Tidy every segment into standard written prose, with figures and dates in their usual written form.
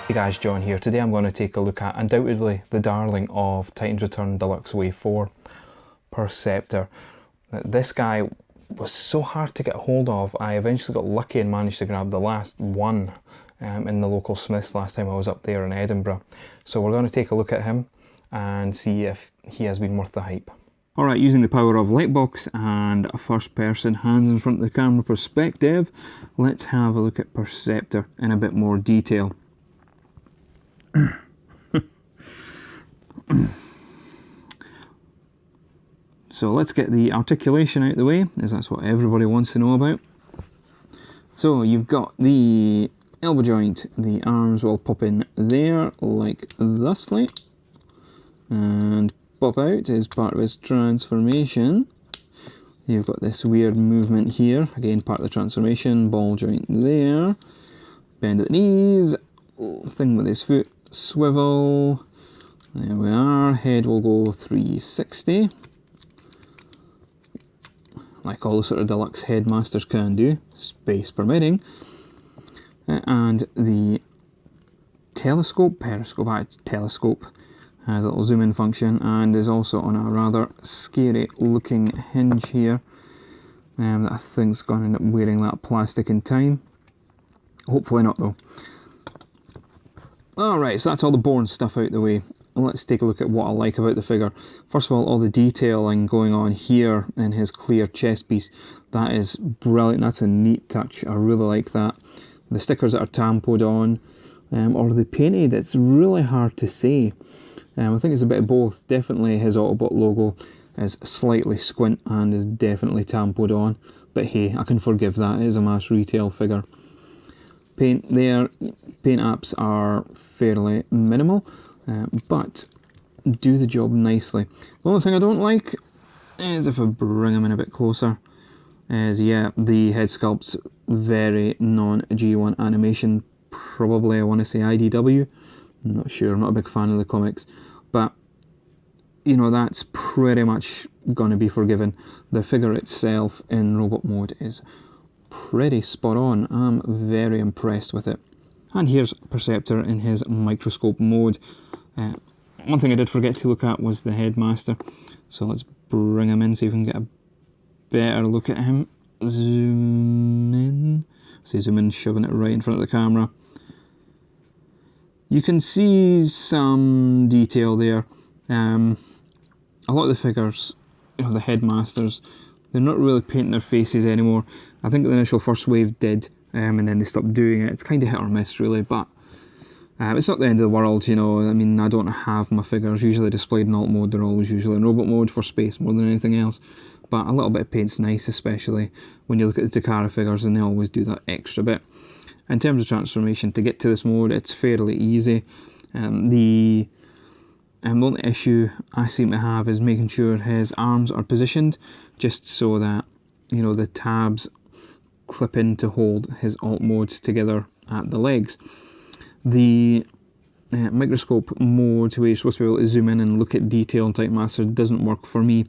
Hey guys, John here. Today I'm going to take a look at undoubtedly the darling of Titans Return Deluxe Wave 4, Perceptor. This guy was so hard to get hold of. I eventually got lucky and managed to grab the last one in the local Smiths last time I was up there in Edinburgh. So we're going to take a look at him and see if he has been worth the hype. Alright, using the power of Lightbox and a first person hands in front of the camera perspective, let's have a look at Perceptor in a bit more detail. So let's get the articulation out of the way, as that's what everybody wants to know about. So you've got the elbow joint, the arms will pop in there like thusly, and pop out as part of his transformation. You've got this weird movement here, again part of the transformation, ball joint there, bend at the knees, thing with his foot, swivel, there we are, head will go 360, like all the sort of deluxe headmasters can do, space permitting. And the telescope, telescope, has a little zoom in function and is also on a rather scary looking hinge here. That I think's going to end up wearing that plastic in time. Hopefully not though. Alright, so that's all the boring stuff out the way. Let's take a look at what I like about the figure. First of all the detailing going on here in his clear chest piece. That is brilliant, that's a neat touch, I really like that. The stickers that are tampoed on, or the painted, it's really hard to say. I think it's a bit of both. Definitely his Autobot logo is slightly squint and is definitely tampoed on. But hey, I can forgive that, it is a mass retail figure. Paint there, paint apps are fairly minimal, but do the job nicely. The only thing I don't like is if I bring him in a bit closer, is yeah, the head sculpt's very non-G1 animation, probably I want to say IDW, I'm not sure, I'm not a big fan of the comics, but you know, that's pretty much going to be forgiven. The figure itself in robot mode is pretty spot on. I'm very impressed with it. And here's Perceptor in his microscope mode. One thing I did forget to look at was the headmaster, so let's bring him in so you can get a better look at him. Zoom in. Say zoom in, shoving it right in front of the camera. You can see some detail there. A lot of the figures, you know, the headmasters, they're not really painting their faces anymore. I think the initial first wave did, and then they stopped doing it. It's kind of hit or miss really, but it's not the end of the world, you know. I mean, I don't have my figures usually displayed in alt mode, they're always usually in robot mode for space more than anything else. But a little bit of paint's nice, especially when you look at the Takara figures, and they always do that extra bit. In terms of transformation, to get to this mode, it's fairly easy. The only issue I seem to have is making sure his arms are positioned just so that, you know, the tabs clip in to hold his alt modes together at the legs. The microscope mode, where you're supposed to be able to zoom in and look at detail in Type Master, doesn't work for me.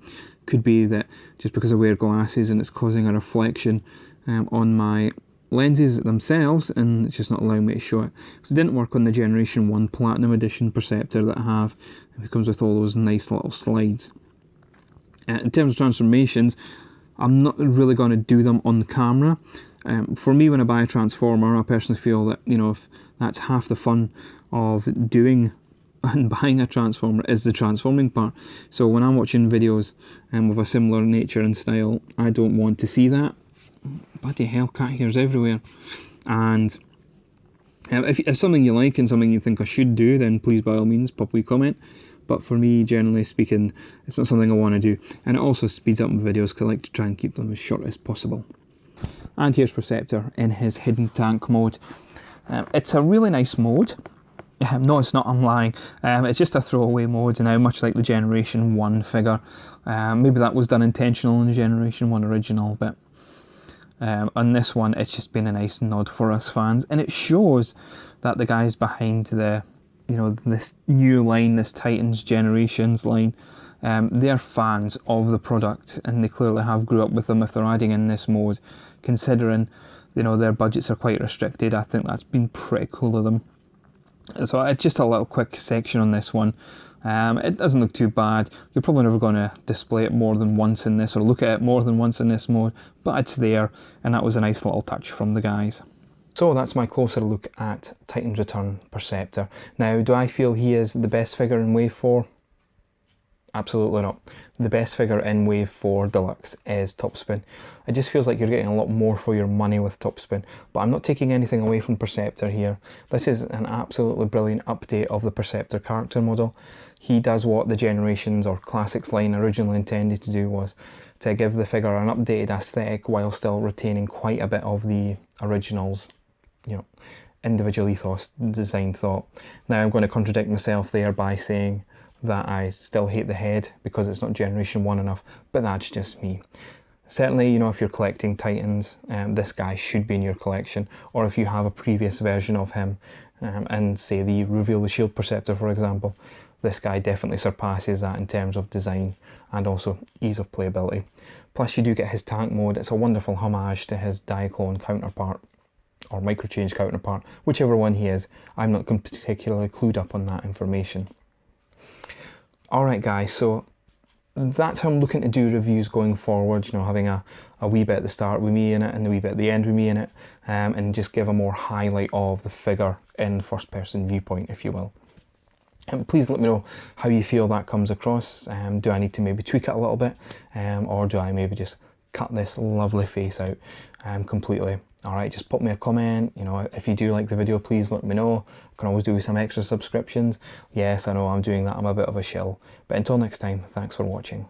Could be that just because I wear glasses and it's causing a reflection on my lenses themselves, and it's just not allowing me to show it. Because it didn't work on the Generation 1 Platinum Edition Perceptor that I have. It comes with all those nice little slides. In terms of transformations, I'm not really going to do them on the camera. For me, when I buy a Transformer, I personally feel that, you know, if that's half the fun of doing and buying a Transformer is the transforming part. So when I'm watching videos of a similar nature and style, I don't want to see that. Bloody hell, cat hairs everywhere. And if something you like and something you think I should do, then please by all means pop a comment. But for me, generally speaking, it's not something I want to do. And it also speeds up my videos because I like to try and keep them as short as possible. And here's Perceptor in his hidden tank mode. It's a really nice mode. No, it's not, I'm lying. It's just a throwaway mode now, much like the Generation 1 figure. Maybe that was done intentional in the Generation 1 original, but on this one, it's just been a nice nod for us fans. And it shows that the guys behind the, you know, this new line, this Titans Generations line, they're fans of the product, and they clearly have grew up with them if they're adding in this mode. Considering, you know, their budgets are quite restricted, I think that's been pretty cool of them. So just a little quick section on this one. It doesn't look too bad. You're probably never going to display it more than once in this, or look at it more than once in this mode, but it's there, and that was a nice little touch from the guys. So that's my closer look at Titans Return Perceptor. Now, do I feel he is the best figure in Wave 4? Absolutely not. The best figure in Wave 4 Deluxe is Topspin. It just feels like you're getting a lot more for your money with Topspin, but I'm not taking anything away from Perceptor here. This is an absolutely brilliant update of the Perceptor character model. He does what the Generations or Classics line originally intended to do, was to give the figure an updated aesthetic while still retaining quite a bit of the original's, you know, individual ethos, design thought. Now I'm going to contradict myself there by saying that I still hate the head because it's not Generation 1 enough, but that's just me. Certainly, you know, if you're collecting Titans, this guy should be in your collection, or if you have a previous version of him, and say the Reveal the Shield Perceptor, for example, this guy definitely surpasses that in terms of design and also ease of playability. Plus you do get his tank mode. It's a wonderful homage to his Diaclone counterpart, or Microchange counterpart, whichever one he is. I'm not particularly clued up on that information. Alright guys, so that's how I'm looking to do reviews going forward, you know, having a wee bit at the start with me in it and a wee bit at the end with me in it, and just give a more highlight of the figure in first person viewpoint, if you will. And please let me know how you feel that comes across. Do I need to maybe tweak it a little bit, or do I maybe just cut this lovely face out completely? Alright, just put me a comment. You know, if you do like the video, please let me know. I can always do some extra subscriptions. Yes, I know I'm doing that, I'm a bit of a shill. But until next time, thanks for watching.